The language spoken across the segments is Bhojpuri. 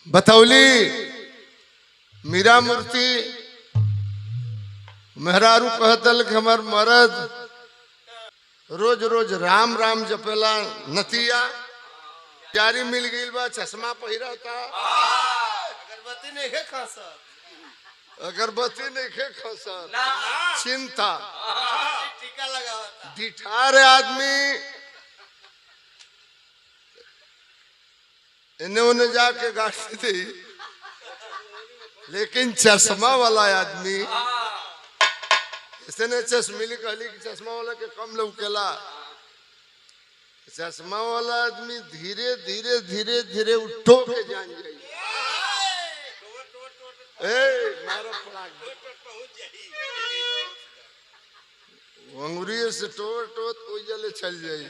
बतौली मीरा मूर्ति मेहरारू कहतल कि हमार मरद रोज रोज राम राम जपेला नतिया जारी मिल गई बा चश्मा पहिरता अगरबत्ती नहीं है खासा अगरबत्ती नहीं खे खसल चिंता टीका लगावता दिठार आदमी इन्हें उन्हें जाके गाड़ी दी लेकिन चश्मा वाला आदमी इसने चश्मिली कहली कि चश्मा वाला के कम लौकेला चश्मा वाला आदमी धीरे धीरे धीरे धीरे उठो के जान जाई मारो अंगुरी से टोट टोट कोई जले चल जाई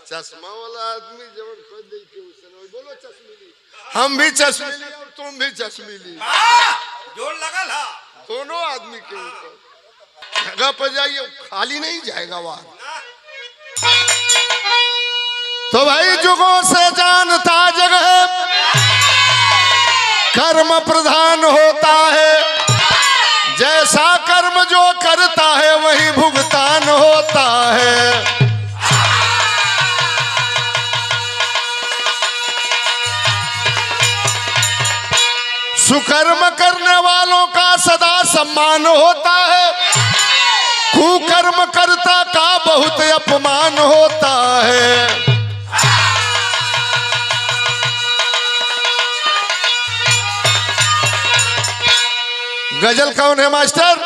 चश्मा वाला आदमी जब खोद दे के उसने बोलो चश्मिली हम भी चश्मिली और तुम भी चश्मिली जोर लगा ला दोनों आदमी के ऊपर जगह पर जाइए खाली नहीं जाएगा वहां तो भाई जुगों से जानता जगह कर्म प्रधान होता है जैसा कर्म जो करता है वही भुगतान होता है सुकर्म करने वालों का सदा सम्मान होता है कुकर्म करता का बहुत अपमान होता है गजल कौन है मास्टर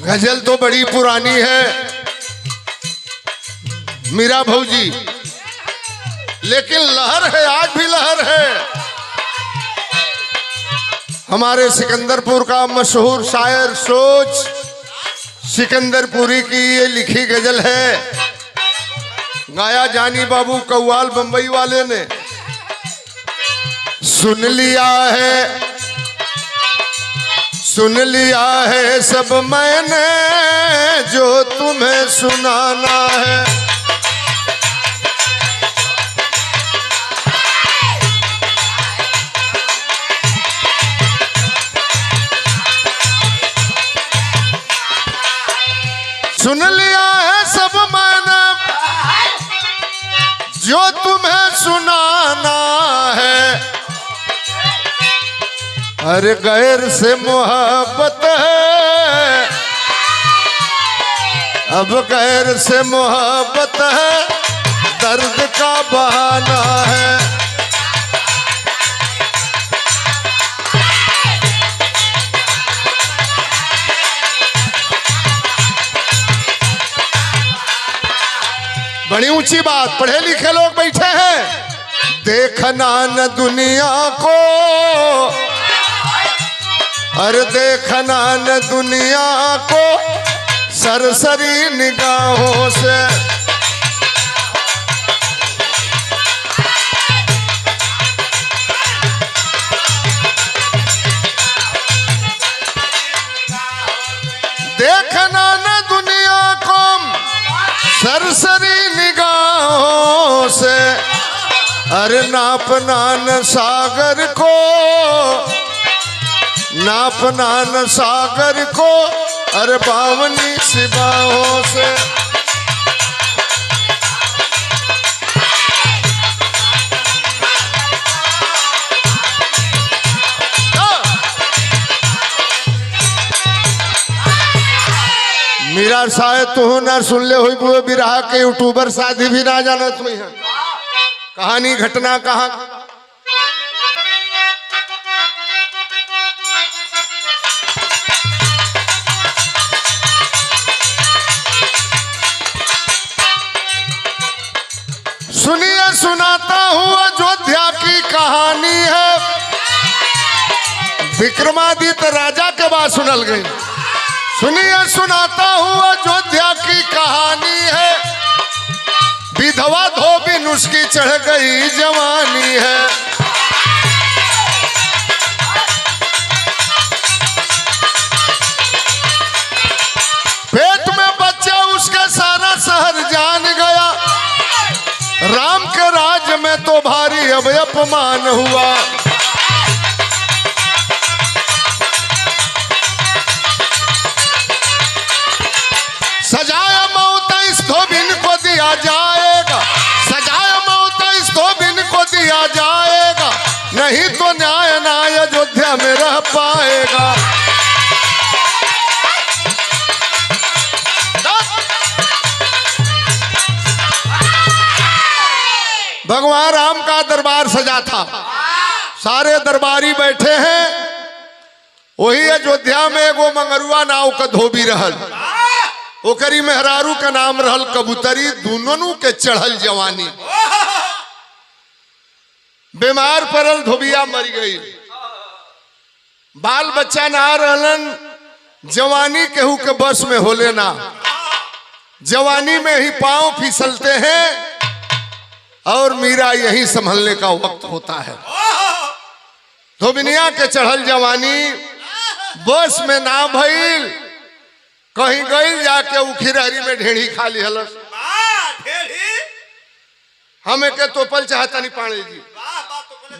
गजल तो बड़ी पुरानी है मीरा भौजी लेकिन लहर है आज भी लहर है हमारे सिकंदरपुर का मशहूर शायर सोच सिकंदरपुरी की ये लिखी गजल है गाया जानी बाबू कव्वाल बंबई वाले ने सुन लिया है सब मैंने जो तुम्हें सुनाना है सुन लिया है सब मैंने जो तुम्हें सुनाना है हर गैर से मोहब्बत है अब गैर से मोहब्बत है दर्द का बहाना है बड़ी ऊंची बात पढ़े लिखे लोग बैठे हैं देखना न दुनिया को अरे देखना न दुनिया को सरसरी निगाहों से देखना न दुनिया को सरसरी निगाहों से अरे नापना न सागर को नापना न सागर को अरे पावनी सिवाओं से मीरा शायद तू न सुन ले हुई वो बिरहा के यूट्यूबर शादी भी ना जाना तुम्हें है कहानी घटना कहाँ सुनिए सुनाता हूँ अयोध्या की कहानी है विक्रमादित्य राजा के बाद सुनल गई सुनिए सुनाता हूँ अयोध्या की कहानी है विधवा धोबी नुस्की चढ़ गई जवानी भाई अब अपमान हुआ। सजाया मौत इस धोबिन को दिया जाएगा, सजाया मौत इस धोबिन को दिया जाएगा, नहीं तो न्याय ना अयोध्या में रह पाएगा। भगवान राम का दरबार सजा था, सारे दरबारी बैठे हैं। वही अयोध्या में एगो मंगरुआ नाव का धोबी रहल, ओकरी मेहरारू का नाम रहल कबूतरी। दोनों के चढ़ल जवानी, बीमार पड़ल, धोबिया मर गई। बाल बच्चा ना रहलन, जवानी केहू के बस में होले ना। जवानी में ही पांव फिसलते हैं और मीरा यही संभलने का वक्त होता है। धोबिनिया के चढ़ल जवानी बस में ना भइल, कहीं गई जाके उखिरहरी में ढेड़ी खा ली हलस। हमें के तोपल चाहता नहीं पाणे जी।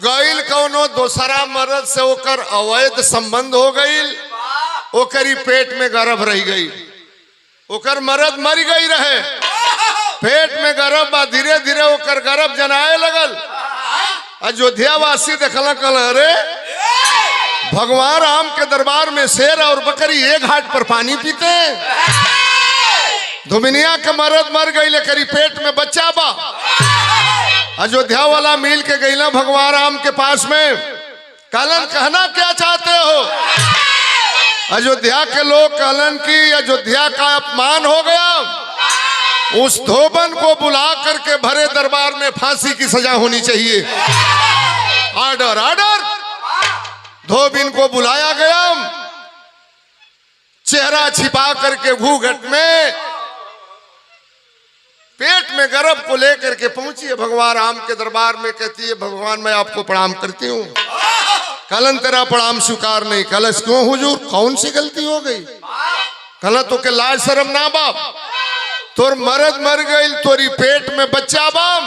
गईल कौनो दोसरा मर्द से ओकर अवैध संबंध हो गईल, ओकरी पेट में गर्भ रह गई। ओकर मर्द मर गई रहे, पेट में गर्भ बा, धीरे धीरे ओकर गर्भ जनाए लगल। अयोध्या वासी देखल, कल अरे भगवान राम के दरबार में शेर और बकरी एक घाट पर पानी पीते। धोबिनिया के मर्द मर गई, करी पेट में बच्चा बा। अयोध्या वाला मिल के गईला भगवान राम के पास में, कहलन कहना क्या चाहते हो। अयोध्या के लोग कहलन कि अयोध्या का अपमान हो गया, उस धोबन को बुला करके भरे दरबार में फांसी की सजा होनी चाहिए। Order order. धोबिन को बुलाया गया, चेहरा छिपा करके घूंघट में पेट में गर्भ को लेकर के पहुंची है भगवान राम के दरबार में। कहती है भगवान मैं आपको प्रणाम करती हूँ। कलन तेरा प्रणाम स्वीकार नहीं। कलश क्यों हुजूर, कौन सी गलती हो गई। कल तो के लाज शर्म ना बाप, तोर मर्द मर गई, तोरी पेट में बच्चा बाम,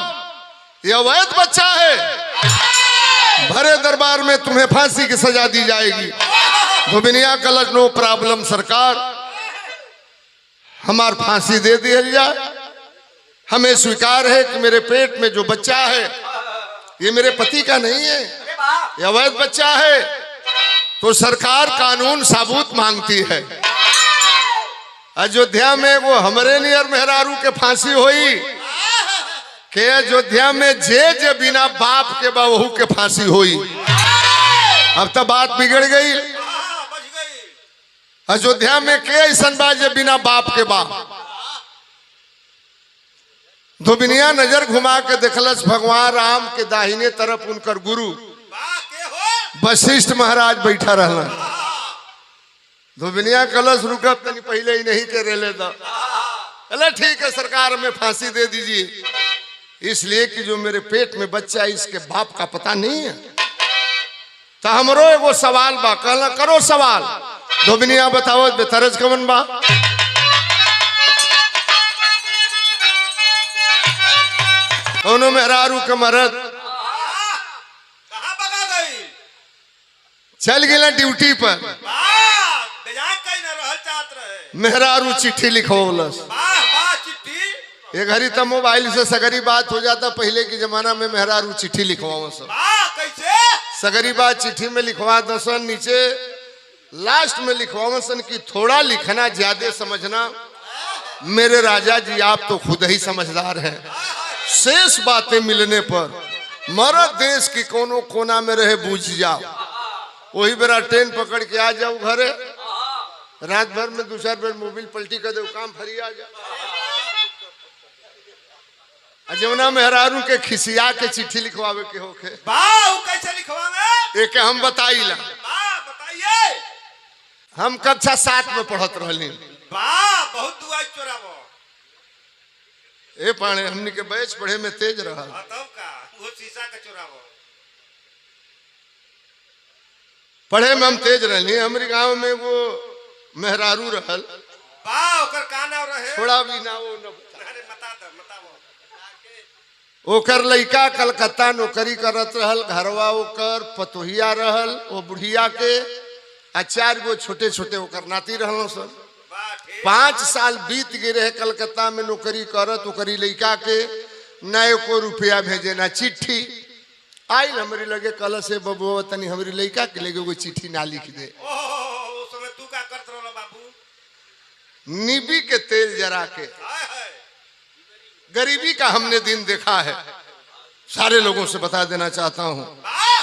ये अवैध बच्चा है, भरे दरबार में तुम्हें फांसी की सजा दी जाएगी। धोबिनिया कलश नो प्रॉब्लम सरकार, हमार फांसी दे दिया जाए। हमें स्वीकार है कि मेरे पेट में जो बच्चा है ये मेरे पति का नहीं है, ये अवैध बच्चा है। तो सरकार कानून साबूत मांगती है। अयोध्या में वो हमरे नियर मेहरारू के फांसी हुई के अयोध्या में जे बिना बाप के बहू के फांसी हुई। अब तो बात बिगड़ गई। अयोध्या में के ऐसा बा जे बिना बाप के बा। धोबिनिया नजर घुमा के देखलस भगवान राम के दाहिने तरफ उनकर गुरु वशिष्ठ महाराज बैठा रहना। धोबिनिया कलश रुका तनी पहले ही नहीं के रेले दा। अरे ठीक है सरकार, में फांसी दे दीजिए, इसलिए कि जो मेरे पेट में बच्चा है इसके बाप का पता नहीं है। तो हमरो एगो सवाल बा, कहला करो सवाल। धोबिनिया बताओ बेतरज कवन बा। दोनों मेहरारू के मरद कहाँ भगा गई? चल गए ड्यूटी पर। मेहरारू चिट्ठी लिखवलस। चिट्ठी ये घड़ी तो मोबाइल से सगरी बात हो जाता, पहले के जमाना में मेहरारू चिट्ठी लिखवाओ सब। कैसे सगरी बात चिट्ठी में लिखवा दसन, नीचे लास्ट में लिखवाओ सन कि थोड़ा लिखना ज्यादा समझना, मेरे राजा जी आप तो खुद ही समझदार हैं। शेष बातें मिलने पर मरद देश की कोनो कोना में रहे बूझ जाओ, वही बेरा ट्रेन पकड़ के आ जाओ घरे, रात भर में दूसरा बेर मोबाइल पलटी कर दे, काम फरिया जा। जमुना मेहरारू के खिसिया के चिट्ठी लिखवावे के होके कैसे लिखवावे? एक हम बताइला। बताइए। हम कक्षा 7 में पढ़त रहली। बहुत दुआ चोरावो। ए पाने हमनी के बैच पढ़े में तेज रहा। तब का वो शीशा का चोरावो। पढ़े में हम तेज रहली। हमारे गांव में वो मेहरारू रहल, ओकर का नाम रहे? थोड़ा भी ना वो न अरे बता दो, बताओ। ओकर लइका कलकत्ता नौकरी करत रहल, घरवा ओकर पतोहिया रहल, वो बुढ़िया के आ 4 गो छोटे छोटे ओकर नाती रहल सन। वाह ठीक 5 साल बीत गए रहे कलकत्ता में नौकरी करत, ओकरी लइका के न एको रुपया भेजे ना चिट्ठी आइल हमरी लगे, कल से बबुआ तनी हमरी लइका के लगे कोई चिट्ठी ना लिख दे। ओहो उस समय तू का करत रहला बाबू? नीबी के तेल जरा के, हाय हाय गरीबी का हमने दिन देखा है, सारे लोगों से बता देना चाहता हूँ। वाह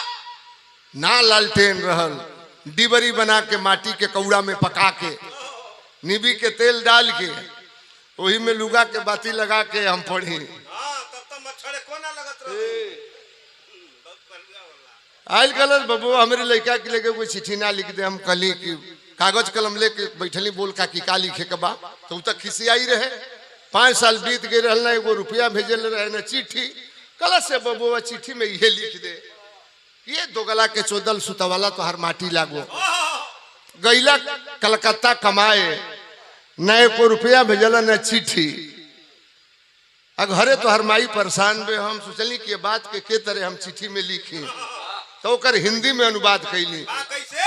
ना लालटेन रहल, डिबरी बना के माटी के कौड़ा में पका के नीबी के तेल डाल के वही में लुगा के बाती लगा के हम पढ़ी। हां तब तो मच्छर को ना लगत रहे। बहुत बढ़िया होला। आयल कलर बबू हमारे लड़का के लेके कोई चिट्ठी ना लिख दे। हम कली की कागज कलम लेके बैठली, बोल का की का लिखे के बा, तो तक खिसियाई रहे। 5 साल बीत गए रहल ना, एगो रुपया भेजल रहे ना चिट्ठी। कल से बबुआ चिट्ठी में ये लिख दे, ये दोगला के चोदल सुतवाला तो हर माटी लागो। गैला कलकत्ता कमाए, न एको रुपया भेजला न चिट्ठी। घरे तो हर माई परेशान बे। हम सोचली कि ये बात के तरह हम चिट्ठी में लिखी, तो ओकर हिंदी में अनुवाद कैली। कैसे?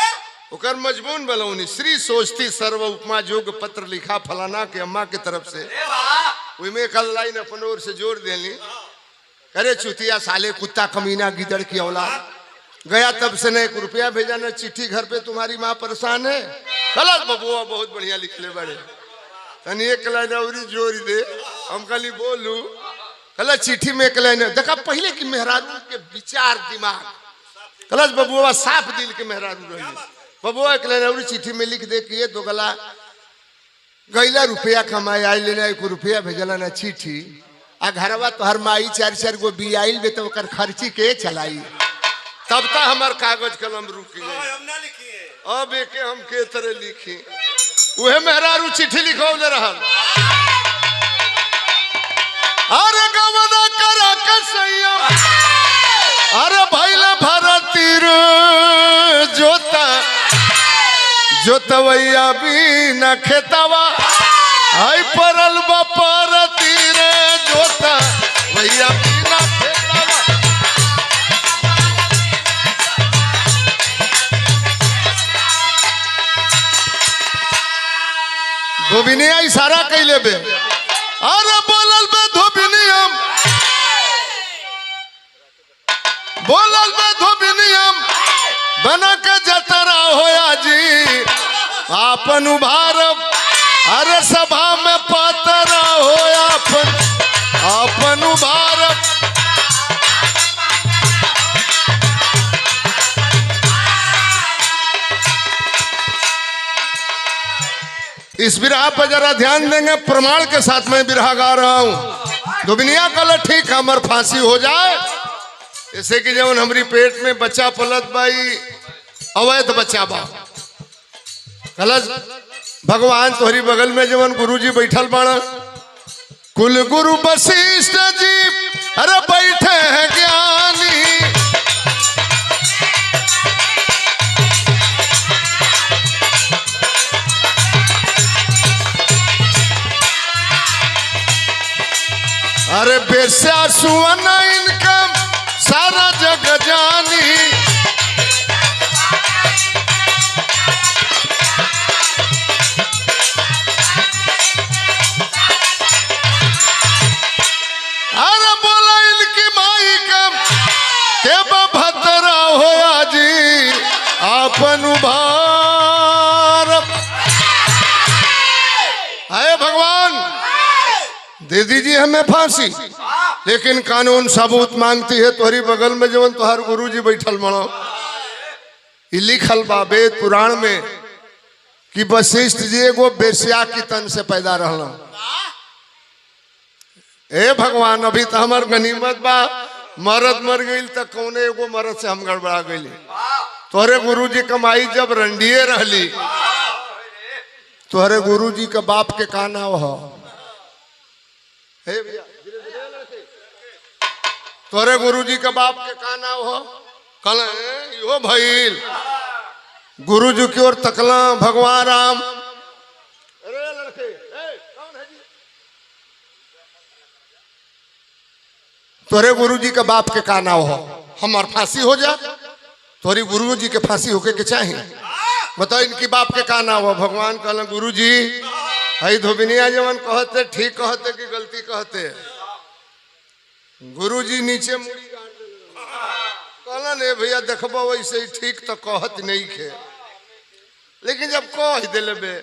ओकर मजबून बनौनी, श्री सोचती सर्व उपमा जोग पत्र लिखा फलाना के अम्मा के तरफ से। में कल लाइन अपन ओर से जोड़ देली, अरे चुतिया साले कुत्ता कमीना गिदड़ की औलाद, गया तब से न एक रुपया भेजा न चिट्ठी, घर पे तुम्हारी माँ परेशान है। गलत बबुआ बहुत बढ़िया लिख ले बड़े, तनी एक लाइन औरी जोड़ दे। हम कली बोलू कल चिट्ठी में एक लाइन देखा, पहले की मेहरारू के विचार दिमाग, कलश बबुआ साफ दिल के मेहरारू रही। बबुआ एक लाइन औरी चिट्ठी में लिख दे कि ये दोगला गैला रुपया कमाए, आई लेना एक रुपया भेजला ना चिट्ठी। आ घरवा तो हर माई 4-4 गो बियाइल बे, तो ओकर खर्ची के चलाई। तब तक हमार कागज कलम रुक गई। हम ना लिखिए, अब एके हम के तरह लिखी, उहे मेहरारू चिट्ठी लिखौले रहल। अरे गवना करा के संयम, अरे भइले भरतीर जोता जोतवैया बिना खेतवा, आई परल बपर तीरे जोता भैया बिना खेतवा। धोबिनिया इशारा कैले बे, अरे बोलल बे धोबिनियम, बोलल बे धोबिनियम, बना के जतरा होया जी आपन उभारब। अरे सभा में पातरा होया अपन उभारब। इस बिरहा पर जरा ध्यान देंगे, प्रमाण के साथ मैं बिरहा गा रहा हूं। दुनिया कल ठीक हमर फांसी हो जाए, जैसे कि जब हमारी पेट में बच्चा पलत बाई, अवैध बच्चा बा, कलश भगवान तोहरी बगल में जवन गुरुजी बैठल बाड़ा, कुल गुरु वशिष्ठ जी अरे बैठे हैं ज्ञानी। अरे बेस्या सुवन इनका सारा जग जानी। अरे बोला इनकी माई का के भद्रा होया जी आपन उभार। है भगवान दे दीजिए हमें फांसी, लेकिन कानून सबूत मांगती है। तोहरी बगल में जवन तोहर गुरुजी बैठल बनो, ये लिखल बा वेद पुराण में कि वशिष्ठ जी एगो बेस्या की तन से पैदा रहल। ए भगवान अभी तो हमार गनीमत बा, मरद मर गई तो कौने एगो मरद से हम गड़बड़ा गई। तोहरे गुरुजी कमाई जब रंडिये रहली, तोहरे गुरुजी का बाप के का नाम हो? तोरे गुरुजी के बाप के का नाम हो? कल यो भइल गुरुजी की ओर तकला भगवान राम। अरे लड़के कौन है जी? तोरे गुरुजी के बाप के का नाव हो, हमार फांसी हो जा, तोरी गुरुजी के फांसी होके के चाहिए। बताओ इनकी बाप के का नाव हो। भगवान कहला गुरुजी हई धोबिनिया जवन कहते ठीक कहते कि गलती कहते। गुरुजी नीचे मुड़ी कहला ने भैया देखबो वैसे ही ठीक तो कहत नहीं खे, लेकिन जब कह दिले बे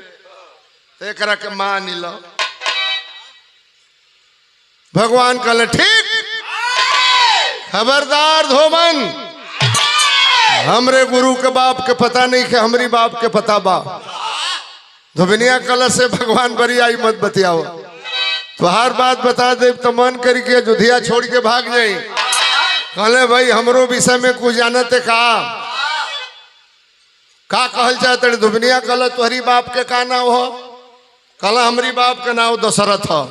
तो एकरा के मान लो। भगवान कहले ठीक, खबरदार धोबन, हमरे गुरु के बाप के पता नहीं कि हमरी बाप के पता बा। धोबिनिया कल से भगवान बड़ी आई मत बतियाओ, तुहार बात बता दे तो मन करके अयोध्या छोड़ के भाग जाई। कहले भाई हमरो विषय में कुछ जानते का कहल चाहते। धोबिनिया कल तुहरी बाप के का नाम हो। कल हमरी बाप के नाम दशरथ हो।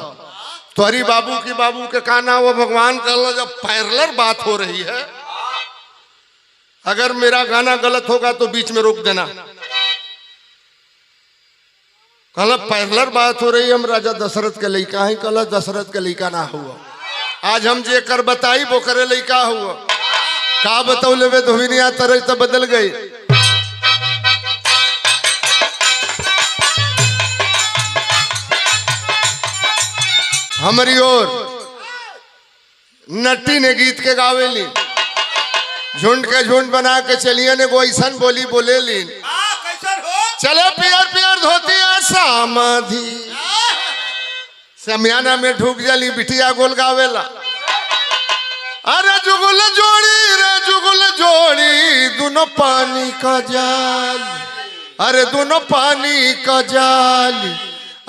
तुहरी बाबू की बाबू के का नाम हो। भगवान कहला जब पैरेलल बात हो रही है, अगर मेरा गाना गलत होगा तो बीच में रोक देना। कहला पैरेलल बात हो रही, हम राजा दशरथ के लइका है। कहला दशरथ के लइका ना हुआ, आज हम जे कर बताई वो करे लइका हुआ। का बतौले वे धोबिनिया तरह तो बदल गई। हमारी ओर नट्टी ने गीत के गावे ली, झुंड के झुंड बना के चलिए ने वो ऐसा बोली बोले ली। चले पियर पियर धोती समाधि समियाना में ढूक जली बिटिया गोल गावेला। अरे जुगुल जोड़ी रे जुगुल जोड़ी, दोनों पानी का जाल, अरे दोनों पानी का जाल,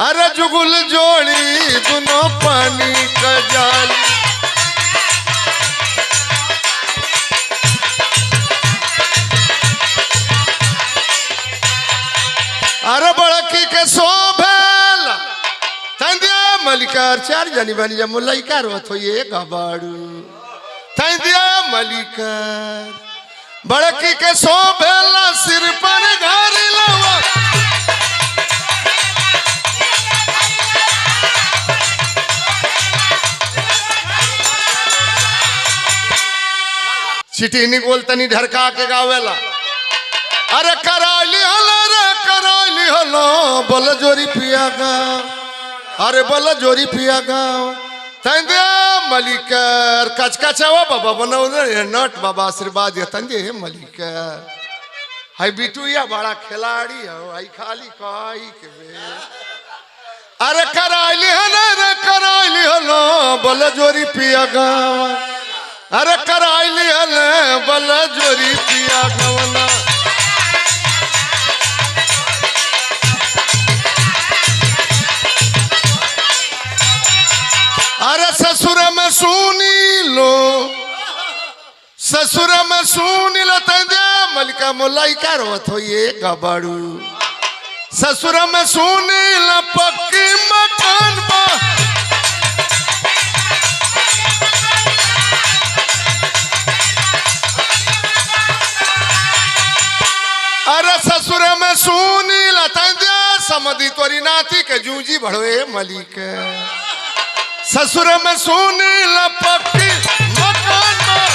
अरे जुगुल जोड़ी दोनों पानी का जाल। अरे बड़की के शोभेल तंदिया मलिकार, चार जानी बानी जब मुलाइका रोत हो ये गबाड़ू तंदिया मलिकार। बड़की के शोभेल सिर पर घारी लवा, चिटीनी गोल तनी ढरका के गावेला। अरे कराली हलो रे कराली हलो, बल जोरी पिया गाँव, अरे बल जोरी पिया गाँव। तंदे मलिकर कचकचवा बाबा बनौले नट बाबा आशीर्वाद तंदे मलिकर। हाय बिटुया बड़ा खिलाड़ी हो, आई खाली काई के बे। अरे कराली हलो रे कराली हलो, बल जोरी पिया गाँव, अरे कराली हले बल जोरी पिया गवना। अरे ससुर में सुनी लो, ससुर में सुनी लो तंदे मलिका मुलाइका रोत हो ये गबाड़ू। ससुर में सुनी लो पक्की मकान बा, अरे ससुर में सुनी लतंदिया समधी तोरी नाती के जूजी बढ़ोए मलिक। ससुर में सुनी लपकी मकान में,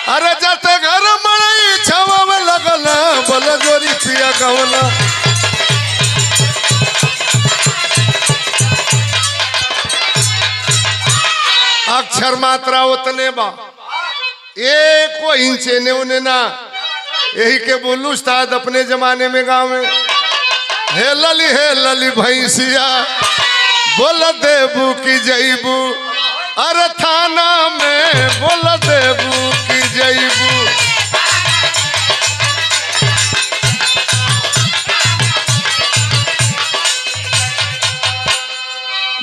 अरे जाते घर मड़ई छवा में लगल, बल जोरी पिया गवला। अक्षर मात्रा उतने बा, एक को इंचे ने उन्हें ना, यही के बोलू उस्ताद अपने जमाने में गाँव में। हे लली भैंसिया बोल देबू की जईबू, अरे थाना में बोल देबू की जईबू।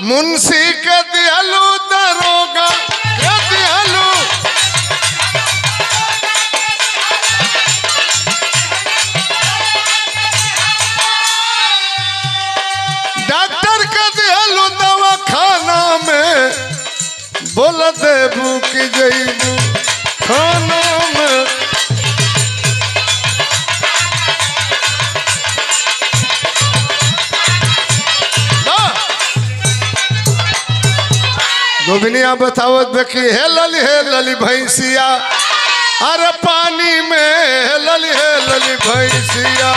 मुंशी के दियालू दरोगा के दियालू, डॉक्टर के दियालू दवा खाना में बोल देबू की जईबू खाना में। धोबिनिया बतावत बेकी हे लली भैंसिया, अरे पानी में हे लली भैंसिया।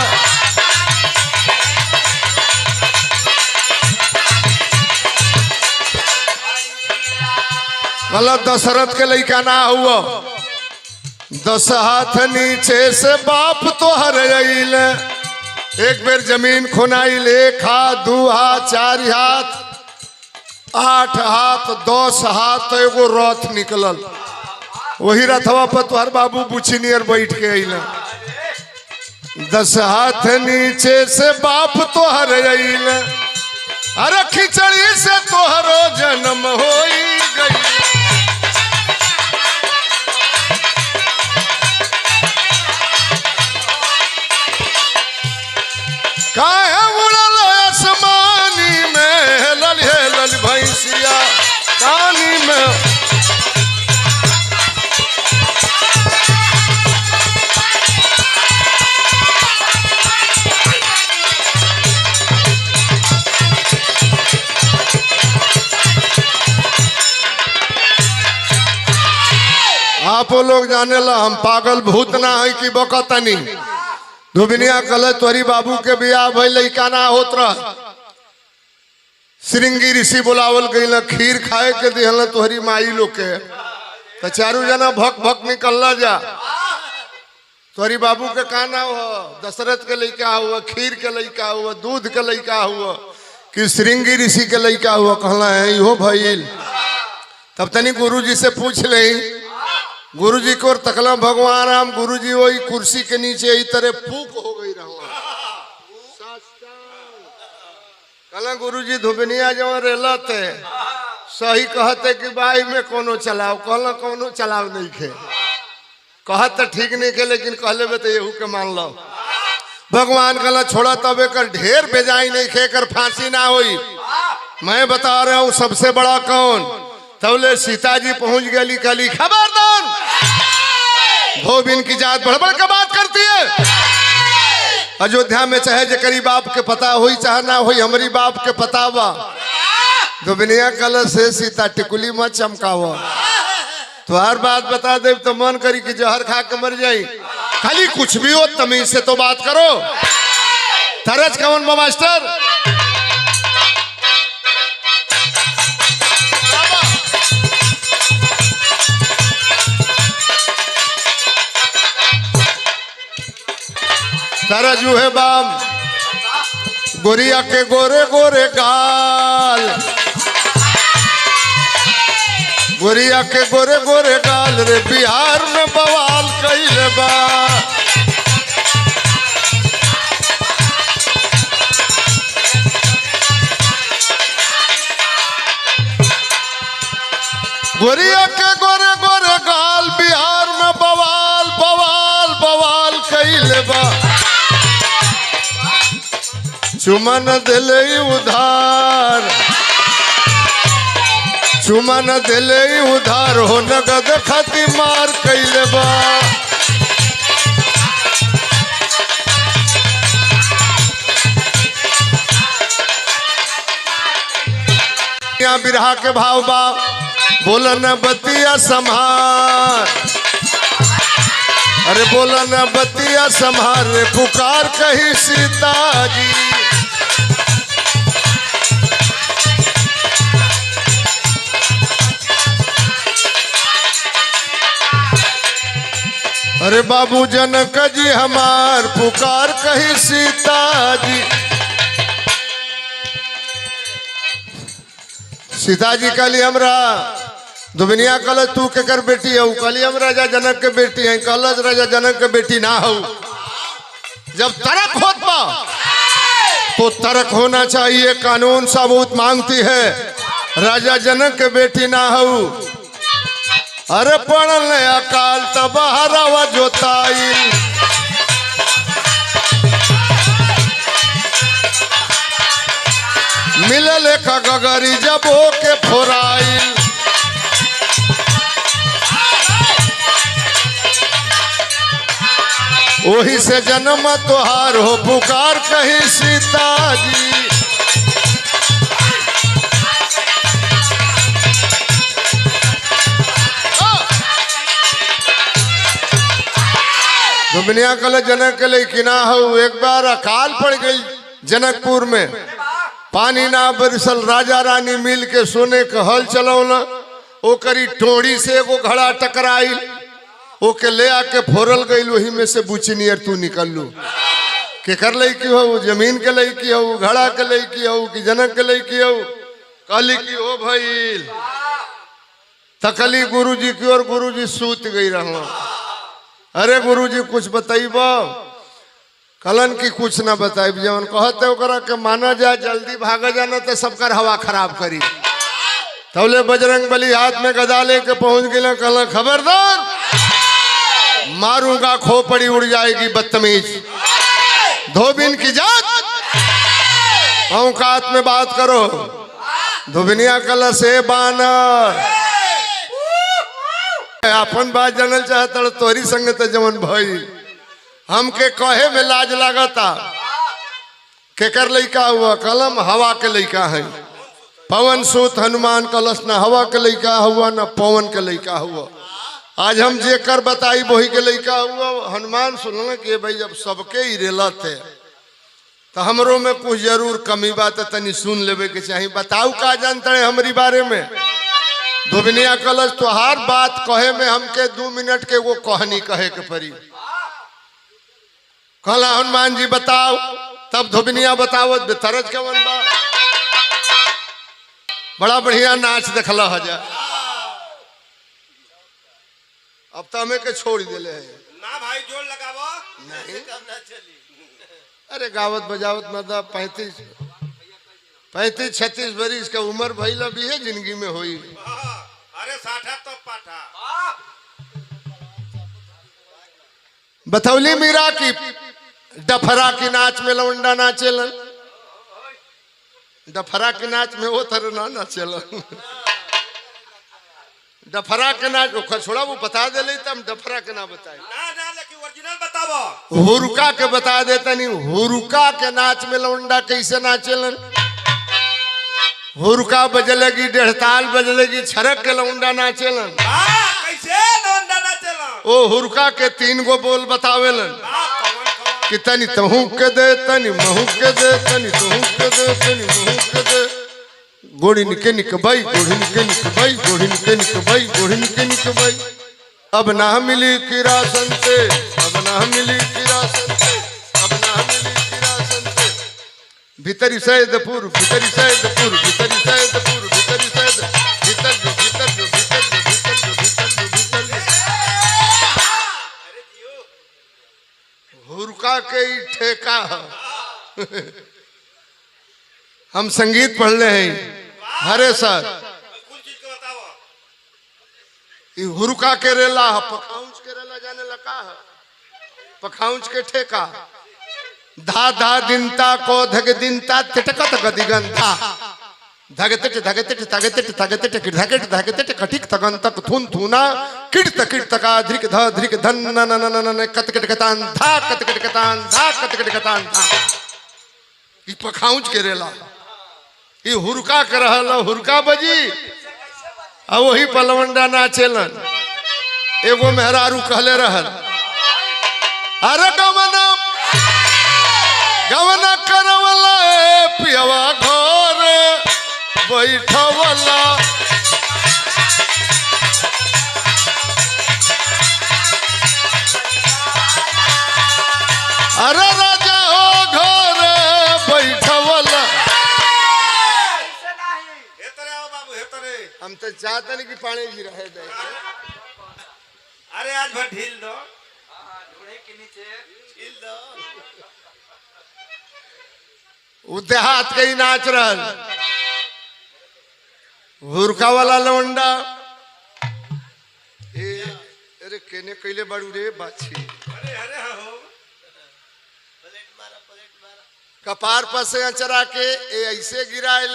मतलब दशरथ के लइका ना हुआ, 10 हाथ नीचे से बाप तो हर अइल। एक बेर जमीन खुनाइल, 1 हाथ 2 हाथ 4 हाथ 8 हाथ 10 हाथ तो एगो रथ निकलल। वही रथवा पर तोहर बाबू बुची नियर बैठ के अइल। 10 हाथ नीचे से बाप तोहर अइल, अरे खिचड़ी से तोहरो जन्म होई गई। काहे उड़ल आसमानी में लली भैंसिया पानी में। आप लोग जाने ला हम पागल भूत ना है कि बकतनी। धोबिनिया कल तोरी बाबू के बियाह भइल, लइका ना होत रह। श्रृंगी ऋषि बुलावल गई, खीर खाए के दिहल तोहरी माई लोग के। तो चारू जना भक भक निकल जा। तोहरी बाबू के का नाम हो? दशरथ के लइका हुआ, खीर के लइका हुआ, दूध के लइका हुआ कि श्रृंगी ऋषि के लइका हुआ? कहला है इहो भइल। तब तनी गुरुजी से पूछ ले। गुरुजी को तकला भगवान राम, गुरुजी वही कुर्सी के नीचे इस तरह फूक हो गई रहा। कला गुरुजी धोबिनिया जब रेलते सही कहते कि बाई में कोनो चलाओ, कहला कोनो चलाओ नहीं खे। कहत तो ठीक नहीं के, लेकिन कहले बे तो यहू के मान लो। भगवान कहला छोड़ा तब एक ढेर बेजाई नहीं खे, कर फांसी ना हुई। मैं बता रहा हूँ सबसे बड़ा कौन। तबले सीता जी पहुंच गई, कली खबरदार धोबिन की जात बड़बड़ का बात करती है। अयोध्या में चाहे जकरी बाप के पता हुई चाहे ना हुई, हमारी बाप के पता बा। धोबिनिया कल से सीता टिकुली मत चमकावा। तो हर बात बता दे तो मन करी कि जहर खा के मर जाई। खाली कुछ भी हो तमीज से तो बात करो। तरज कौन बा मास्टर? तरजू है बाम, गोरिया के गोरे गोरे गाल, गोरिया के गोरे गोरे गाल रे बिहार में बवाल कइले बा। गोरिया के गोरे गोरे गाल बिहार में बवाल बवाल बवाल कइले बा। चुमन दिले उधार, चुमन दिले उधार हो नगद खाती मार कइले बा। यहाँ बिरहा के भाव बा, बोलन बतिया संभार, अरे बोलन बतिया संभार रे पुकार कही सीता जी। अरे बाबू जनक जी हमार पुकार कही सीता जी। सीता जी कली हमरा धोबिनिया कल तू के कर बेटी है, कली हम राजा जनक के बेटी है। कल राजा जनक के बेटी ना हो। जब तर्क होत बा तो तर्क होना चाहिए। कानून सबूत मांगती है। राजा जनक के बेटी ना हो। अरे पड़ल अकाल तब हरावा जोताई, मिलल एक गगरी जब के फोराई। वही से जन्म तोहार हो पुकार कही सीता जी। धोबिनिया कल जनक के लिए किना हो। एक बार अकाल पड़ गई जनकपुर में, पानी ना बरसल, राजा रानी मिल के सोने का हल चलौला। ओकरी टोड़ी से एगो घड़ा टकराइल, ओके ले आके फोरल गई। वही में से बुचनियर तू निकल लू के कर ले की हो, जमीन के ले की हो, घड़ा के ले की हो कि जनक के ले की हो। कहली की हो भइल तकली गुरुजी की, और गुरुजी सूत गई रहो। अरे गुरुजी कुछ बताइब। कलन की कुछ ना बताइब, जवन कहते ओकरा के माना जा, जल्दी भागा जाना तो सबकर हवा खराब करी। तौले बजरंग बली हाथ में गदा लेके पहुंच गए। कहला खबरदार, मारूंगा खोपड़ी उड़ जाएगी बदतमीज। धोबिन की जात औकात में बात करो। धोबिनिया कला से बानर अपन बात जानल चाहता तोरी संगत जमन भाई हमके कहे में लाज लागता। केकर लइका हुआ? कलम हवा के लइका है। पवन सूत हनुमान कलश न हवा के लइका हुआ न पवन के लइका हुआ। आज हम जेकर बताई वही के लइका हुआ। हनुमान सुनल कि भाई जब सबके ही रेलत है तो हमरों में कुछ जरूर कमी बात है, तनी सुन लेवे के चाहिए। बताऊ का जानते हैं हमारी बारे में? धोबिनिया कलश तोहार बात कहे में हमके 2 मिनट के वो कहानी कहे के पड़ी। कहला हनुमान जी बताओ। तब धोबिनिया बतावत बेतरज कवन बा। बड़ा बढ़िया नाच देखला हजा। अब तो हमें के छोड़ दिले है ना भाई, जोर लगावो। नहीं ना चली। अरे गावत बजावत मतलब 35-36 बरिस का उम्र भइला भी है, जिंदगी में हुई। अरे साठा तो पाठा। बथौली मीरा की डफरा की नाच में लौंडा नाचेलन। डफरा के नाच में वो तरह ना नाचेलन। डफरा के नाच ओखर छोड़ा वो बता दे ले, तब डफरा के ना बताए ना ना, लेकिन ओरिजिनल बतावो। हुरुका के बता देता नहीं। हुरुका के नाच में लौंडा कैसे नाचेलन? हुरुका बजलेगी, डेढ़ताल बजलेगी, छरक के लौंडा नाचेलन। कैसे लौंडा नाचेलन? ओ हुरुका के 3 गो बोल बतावेलन कि तनी तहू के दे, तनी महू के दे, तनी तहू के दे, तनी महू के दे। गोड़ी निके निकबाई, गोड़ी निके निकबाई, गोड़ी निके निकबाई, गोड़ी निके निकबाई। अब ना मिली किरासन से, अब ना मिली किरासन से, अब ना मिली किरासन से। भीतरी सैदपुर, भीतरी सैदपुर, भीतरी सैदपुर, भीतरी सैद, भीतर जो, भीतर जो, भीतर जो, भीतर जो, भीतर जो, भीतर जो। हुरका के ही ठेका है। हम संगीत पढ़ ले हैं। हरे सर कुछ चीज को बताओ। ये हुरुका के रेला है, पखाउंच के रेला जाने लगा है। पखाउंच के ठेका धा धा दिनता को धग दिनता तिटकत गदिगंता धगतिट धगतिट धगतिट धगतिट धगतिट धगतिट कटिक तगंतक थुन थुना किट तकिट तका ध्रिक ध ध्रिक धन न न न न कतकिट कतान धा कतकिट कतान धा कतकिट कतान धा। ये पखाउंच के रेला ये हुरका के रहल। हुरका बजी आ वही पलवंडा नाचेलन। एगो मेहरारू कहले रहल, अरे गवना गवना करवला पियवा घर बैठवला। अरे राजा हो घर बैठवला। हम तो चाहते नहीं कि पानी गिरा है। अरे आज भर ढील दो, ढूंढे के नीचे ढील दो। देहात के ही नाच रहल। हुरका वाला लौंडा अरे केने कैले बाड़ू रे बाछी। अरे अरे हो प्लेट मारा, प्लेट मारा। कपार पर से चरा के ऐसे गिराए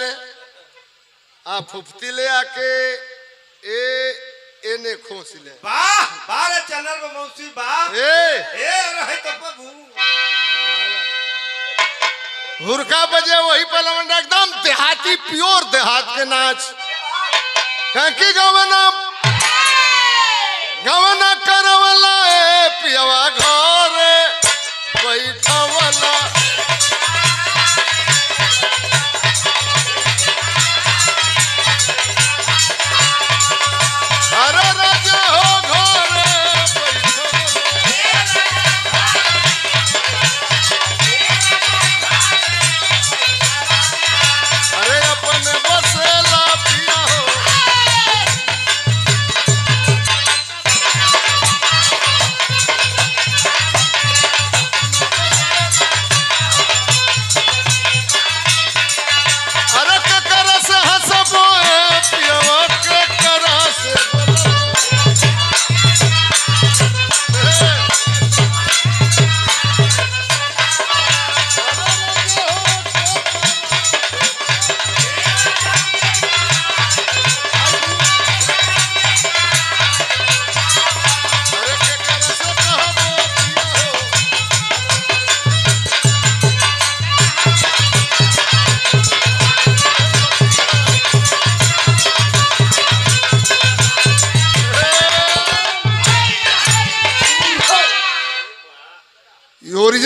आ फुफती ले आके एने खोस ले। वाह बारे चैनल में मौसी वाह। ए रहे तो प्रभु। हुरका बजे वही पे लवंडा एकदम देहाती प्योर देहात के नाच। काकी गवना गवना करवला पियवा घर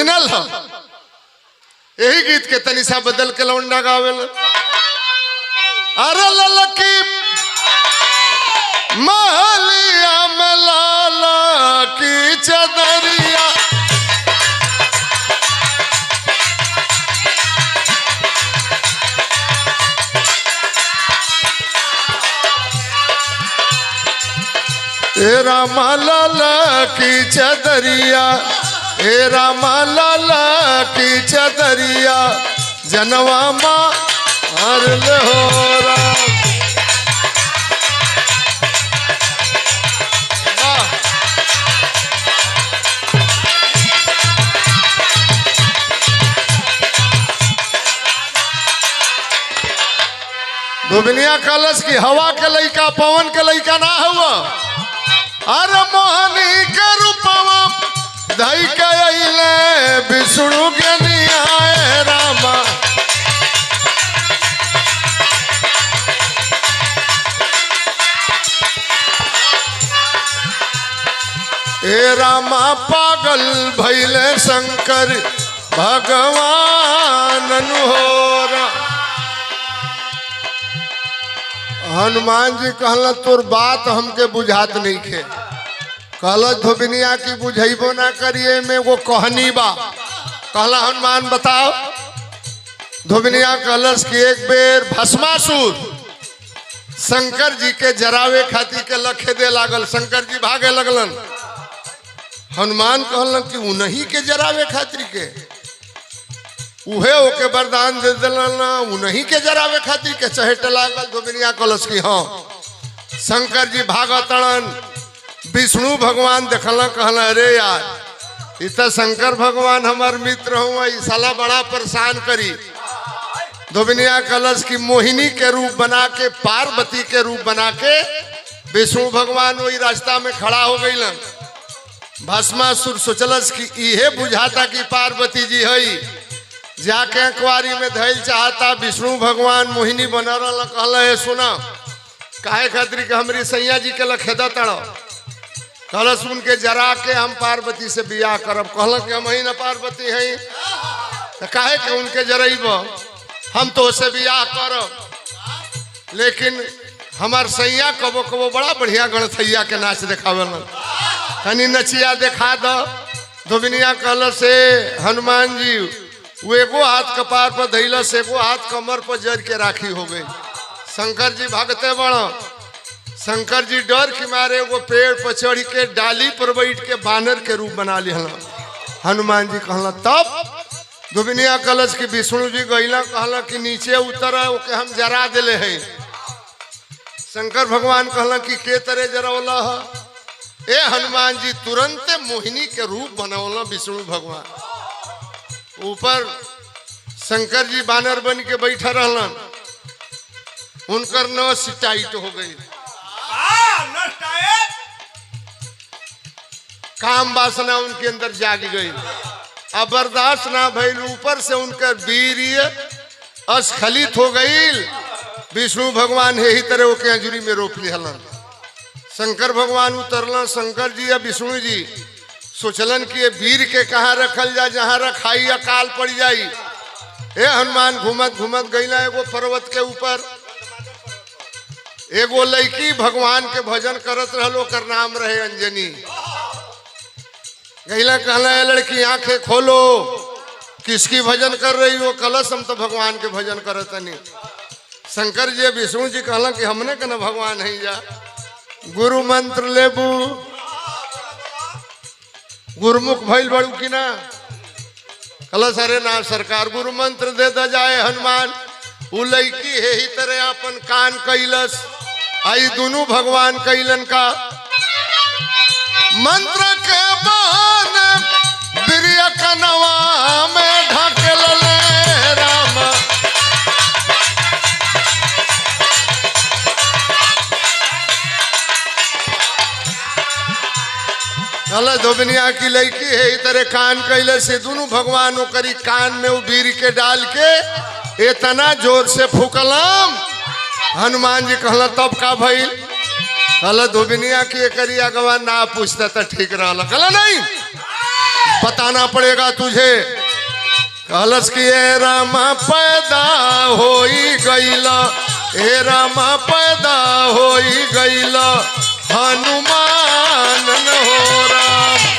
ओरिजिनल है। यही गीत के तनिसा बदल के लौंडा गावेल। अरे ललकी महलिया में लाला की चदरिया, ए रामा लाला की चदरिया, ए रामा लाला की चदरिया, जनवा माँ हर हो राम। दुनिया कलश की हवा के लइका पवन के लइका ना हुआ। अरे मोहनी के रूपवा धई के अइले विष्णु के नियाए रामा। ए रामा पागल भइले शंकर भगवान हो। हनुमान जी कहला तोर बात हमके बुझात नहीं खे। कहला धोबिनिया की बुझेबो ना करिए में वो कहनी बा। कहला हनुमान बताओ। धोबिनिया कहलस कि एक बेर भस्मासुर शंकर जी के जरावे खातिर के लखे दे लागल। शंकर जी भागे लगलन। हनुमान कहलन कि उन्हीं के जरावे खातिर के उहे ओके वरदान दे दिलन, उन्हीं के जरावे खातिर के चहेट लागल। धोबिनिया कहलस कि हाँ। शंकर जी भागतड़न। विष्णु भगवान देखल, कहला अरे यार इ तो शंकर भगवान हमार मित्र हुआ, इ साला बड़ा परेशान करी। धोबिनिया कहलस कि मोहिनी के रूप बना के, पार्वती के रूप बना के विष्णु भगवान वही रास्ता में खड़ा हो गईलन। भस्मासुर सोचलस कि इहे बुझाता कि पार्वती जी हई, जाके अखबारी में धैल चाहता। विष्णु भगवान मोहिनी बना रहा। कहला है सुना काहे खातिर के हमरी सैया जी के लखेदा तड़ो। कहला सुन के जरा के हम पार्वती से बियाह करब। कहला कि हम ही ना पार्वती हैं, तो काहे के उनके जरइब, हम तो से बियाह करब। लेकिन हमार सैया कबो कबो बड़ा बढ़िया गणथैया के नाच देखावेलन, तनी नचिया देखा दो। धोबिनिया कहला से हनुमान जी वो एगो हाथ कपार पर धैलस, एगो हाथ कमर पर जर के राखी हो गई। शंकर जी भागते बड़ा। शंकर जी डर के मारे एगो पेड़ पर चढ़ के डाली पर बैठ के बानर के रूप बना लिहला। हनुमान जी कहला तब। धोबिनिया कहलस कि विष्णु जी गईला, कहला कि नीचे उतर ओके हम जरा दिले हैं। शंकर भगवान कहला कि के तरह जरौला है। ए हनुमान जी तुरंत मोहिनी के रूप बनौला विष्णु भगवान। ऊपर शंकर जी बानर बन के बैठा रहलन। उनकर नस टाइट हो गई, काम वासना उनके अंदर जाग गई। अब बर्दाश्त ना भइल, ऊपर से उनकर वीर्य अस्खलित हो गई। विष्णु भगवान यही तरह ओके अंजुरी में रोक लिहलन। शंकर भगवान उतरलन। शंकर जी या विष्णु जी सोचलन कि ये वीर के कहाँ रखल जा, जहाँ रखाई अकाल पड़ जाई। ए हनुमान घूमत घूमत गईला एगो पर्वत के ऊपर। एगो लड़की भगवान के भजन करत रहलो, कर नाम रहे अंजनी। गईला कहला ए लड़की आंखें खोलो, किसकी भजन कर रही हो। कलश हम तो भगवान के भजन करत नहीं। शंकर जी विष्णु जी कहला कि हमने कहना भगवान है जा। गुरु मंत्र लेबू, गुरुमुख भइल बड़ू की ना। कलश अरे ना सरकार गुरु मंत्र दे द जाए। हनुमान उ लड़की है ही तरह अपन कान कैलस। आई दोनों भगवान कैलन का मंत्र के बहाने बिरिया कनवा में ढकेल ले राम। कल धोबिनिया की लड़की है इतरे कान कैले से दोनों भगवान ओकरी कान में उबीर के डाल के इतना जोर से फूकलम। हनुमान जी कहला तब का भइल। कहला धोबिनिया की एकरी अगवा ना पूछता तो ठीक रहला। कहला नहीं बताना पड़ेगा तुझे। कहलस कि ए रामा पैदा होई गईला, ए रामा पैदा होई गईला, हनुमान न हो राम।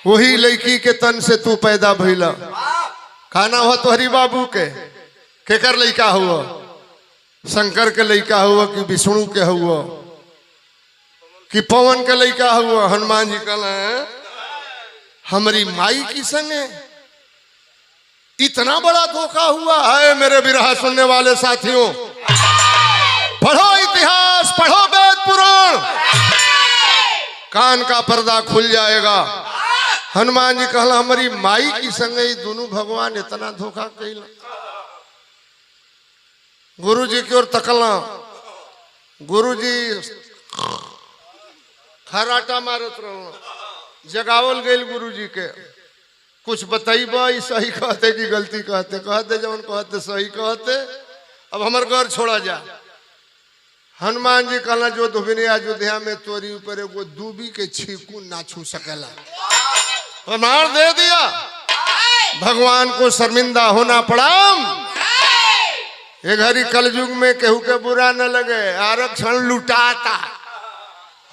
वही लड़की के तन से तू पैदा भइला। खाना हुआ तो हरि बाबू के केकर लड़का हुआ? शंकर के लड़का हुआ कि विष्णु के हुआ कि पवन के लड़का हुआ? हनुमान जी कहला हमारी माई की संगे इतना बड़ा धोखा हुआ है। मेरे विरह सुनने वाले साथियों, पढ़ो इतिहास, पढ़ो वेद पुराण, कान का पर्दा खुल जाएगा। हनुमान जी कहला हमारी माई की संगे दोनों भगवान इतना धोखा कैला। गुरु जी की ओर तकला, गुरु जी खराटा मारत रहो, जगावल गई गुरु जी के। कुछ बताइबा सही कहते कि गलती कहते? कहते जवन कहते सही कहते। अब हमार घर छोड़ा जा। हनुमान जी कहला जो धोबिनी अयोध्या में तोरी ऊपर एगो दूबी के छीकू ना छू सकेला। प्रमाण दे दिया। भगवान को शर्मिंदा होना पड़ा। ये घड़ी कलयुग में केहू के बुरा न लगे, आरक्षण लुटाता,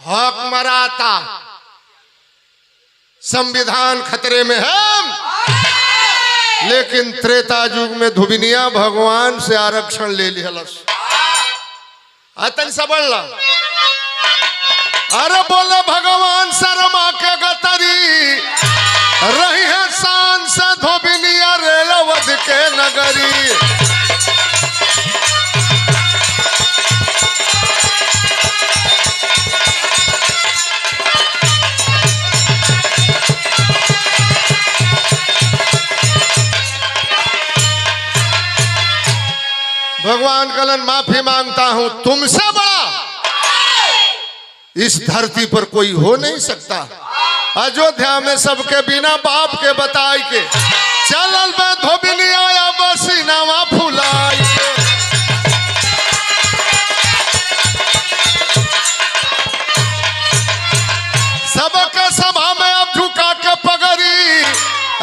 हक मराता, संविधान खतरे में है। लेकिन त्रेता युग में धुबिनिया भगवान से आरक्षण ले लिहलस। अतन सबला अरे बोले भगवान शर्मा के गतरी रही है शान से धोबिनिया रेलवद के नगरी। भगवान कलन माफी मांगता हूं, तुमसे बड़ा इस धरती पर कोई हो नहीं सकता। अयोध्या में सबके बिना बाप के बताई के चलल में धोबिनी आया बसीनावा फुलाई के। सबके सभा में अब झुका के पगड़ी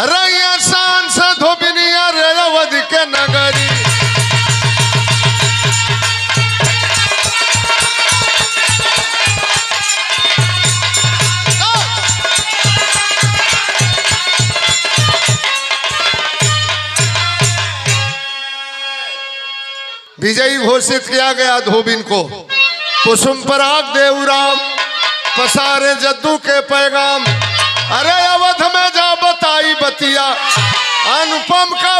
रही शान से धोबिनिया रेवद के नगरी। विजयी घोषित किया गया धोबिन को। कुसुम पराग देवराम पसारे जद्दू के पैगाम। अरे अवध में जा बताई बतिया अनुपम का